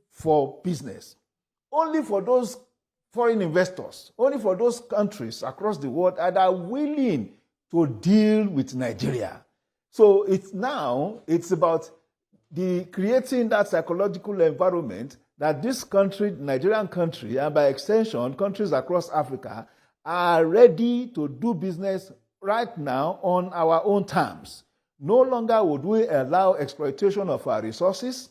for business, only for those foreign investors, only for those countries across the world that are willing to deal with Nigeria. So it's about creating that psychological environment that this country, Nigerian country, and by extension, countries across Africa, are ready to do business right now on our own terms. No longer would we allow exploitation of our resources.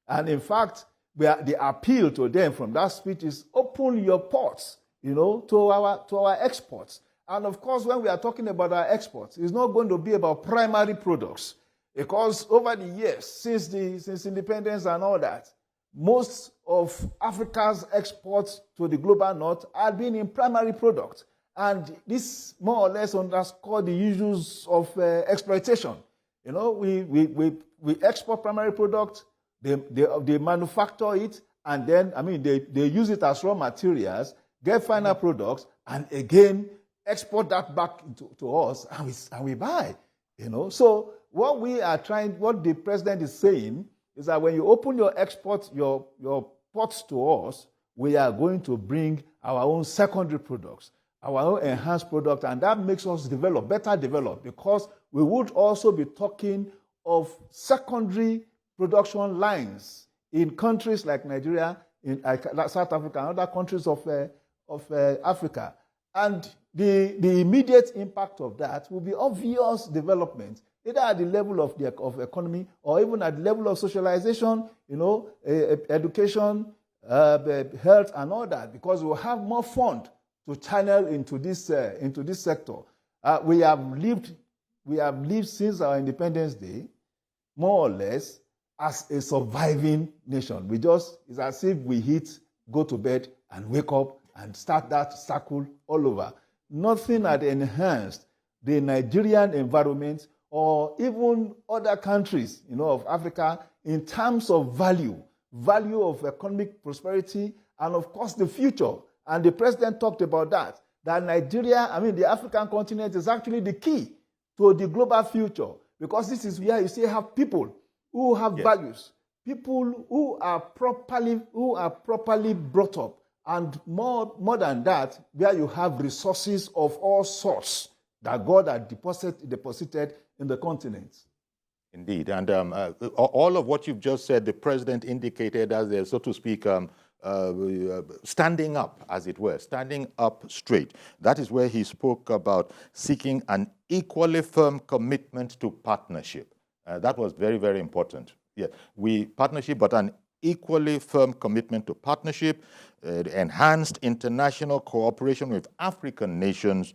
And in fact, the appeal to them from that speech is open your ports, to our exports. And of course, when we are talking about our exports, it's not going to be about primary products. Because over the years, since independence and all that, most of Africa's exports to the global north have been in primary products. And this more or less underscores the issues of exploitation. We export primary products, they manufacture it, and then, they use it as raw materials, get final products, and again, export that back to us, and we buy. So what the president is saying is that when you open your exports, your ports to us, we are going to bring our own secondary products, our own enhanced products, and that makes us better develop, because we would also be talking of secondary production lines in countries like Nigeria, in South Africa, and other countries of Africa. And the immediate impact of that will be obvious development, either at the level of economy or even at the level of socialization, education, health, and all that, because we'll have more fund to channel into this sector. We have lived since our Independence Day, more or less, as a surviving nation. It's as if we go to bed and wake up and start that circle all over. Nothing had enhanced the Nigerian environment or even other countries, of Africa in terms of value of economic prosperity, and of course the future. And the president talked about that Nigeria, the African continent, is actually the key to the global future, because this is where you still have people who have values, people who are properly brought up, and more than that, where you have resources of all sorts that God had deposited in the continent. Indeed, and all of what you've just said, the president indicated as a, so to speak, standing up, as it were, standing up straight. That is where he spoke about seeking an equally firm commitment to partnership. That was very, very important. Yeah, partnership, but an equally firm commitment to partnership, enhanced international cooperation with African nations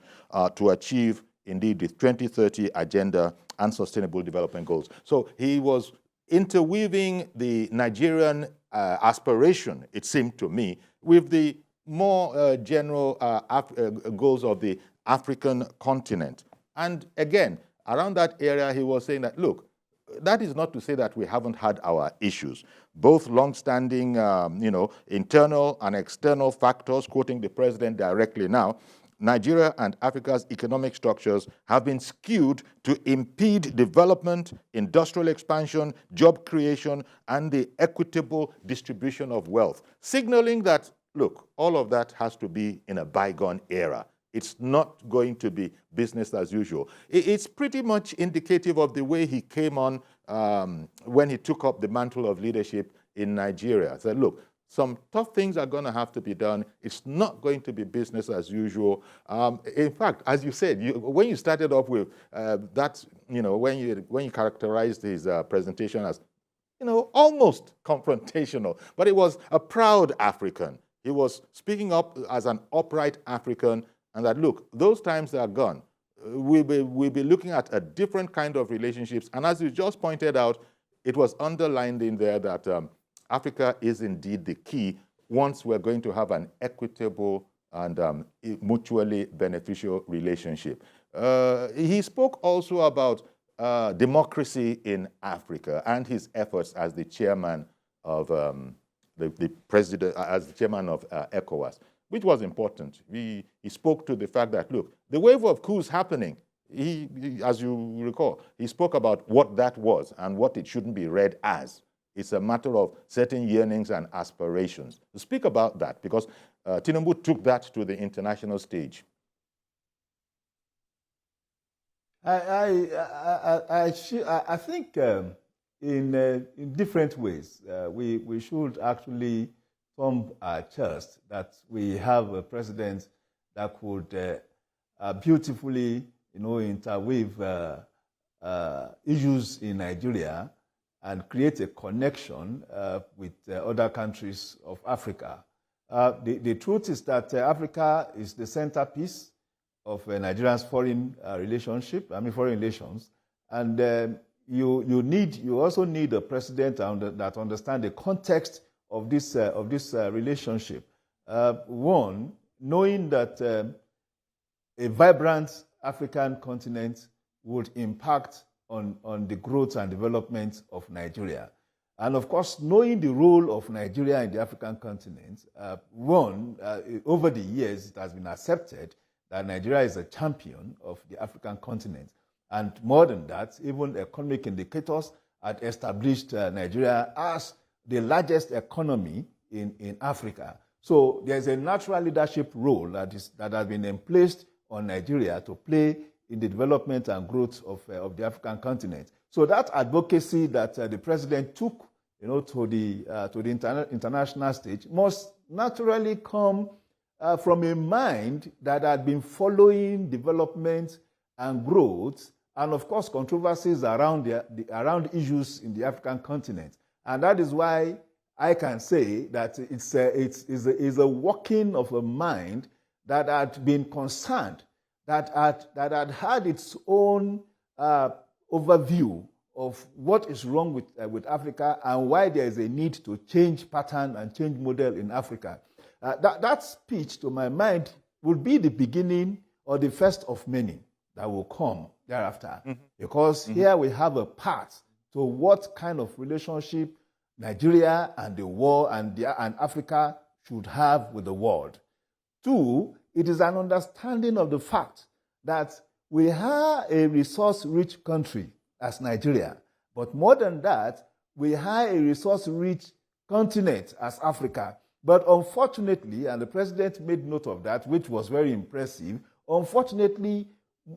to achieve, indeed, the 2030 Agenda and Sustainable Development Goals. So he was interweaving the Nigerian aspiration, it seemed to me, with the more general goals of the African continent. And again, around that area, he was saying that, look, that is not to say that we haven't had our issues. Both long-standing, internal and external factors, quoting the president directly now, Nigeria and Africa's economic structures have been skewed to impede development, industrial expansion, job creation, and the equitable distribution of wealth, signaling that, look, all of that has to be in a bygone era. It's not going to be business as usual. It's pretty much indicative of the way he came on when he took up the mantle of leadership in Nigeria. Said, look, some tough things are going to have to be done. It's not going to be business as usual. In fact, as you said, when you started off with that, when you characterized his presentation as, almost confrontational, but it was a proud African. He was speaking up as an upright African, and that, look, those times are gone. We'll be looking at a different kind of relationships. And as you just pointed out, it was underlined in there that Africa is indeed the key once we're going to have an equitable and mutually beneficial relationship. He spoke also about democracy in Africa and his efforts as the chairman of the president, as the chairman of ECOWAS, which was important. He spoke to the fact that, look, the wave of coups happening, he, as you recall, he spoke about what that was and what it shouldn't be read as. It's a matter of certain yearnings and aspirations. Speak about that, because Tinubu took that to the international stage. I think in different ways we should actually thumb our chest that we have a president that could beautifully, interweave issues in Nigeria and create a connection with other countries of Africa. The truth is that Africa is the centerpiece of Nigeria's foreign relations, and you also need a president that understands the context of this relationship. One, knowing that a vibrant African continent would impact on the growth and development of Nigeria. And of course, knowing the role of Nigeria in the African continent, over the years, it has been accepted that Nigeria is a champion of the African continent. And more than that, even economic indicators had established Nigeria as the largest economy in Africa. So there's a natural leadership role that has been placed on Nigeria to play in the development and growth of the African continent. So that advocacy that the president took, to the international stage must naturally come from a mind that had been following development and growth, and of course controversies around issues in the African continent. And that is why I can say that it's a working of a mind that had been concerned, that had its own overview of what is wrong with Africa and why there is a need to change pattern and change model in Africa. That speech, to my mind, will be the beginning or the first of many that will come thereafter. Mm-hmm. Because here we have a path to what kind of relationship Nigeria and the world and Africa should have with the world. Two, it is an understanding of the fact that we are a resource-rich country as Nigeria, but more than that, we are a resource-rich continent as Africa. But unfortunately, and the president made note of that, which was very impressive, unfortunately,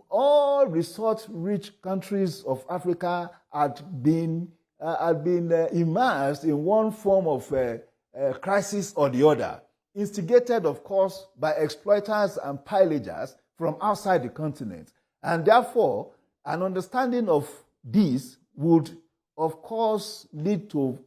all resource-rich countries of Africa had been immersed in one form of crisis or the other, instigated, of course, by exploiters and pillagers from outside the continent. And therefore, an understanding of this would, of course, lead to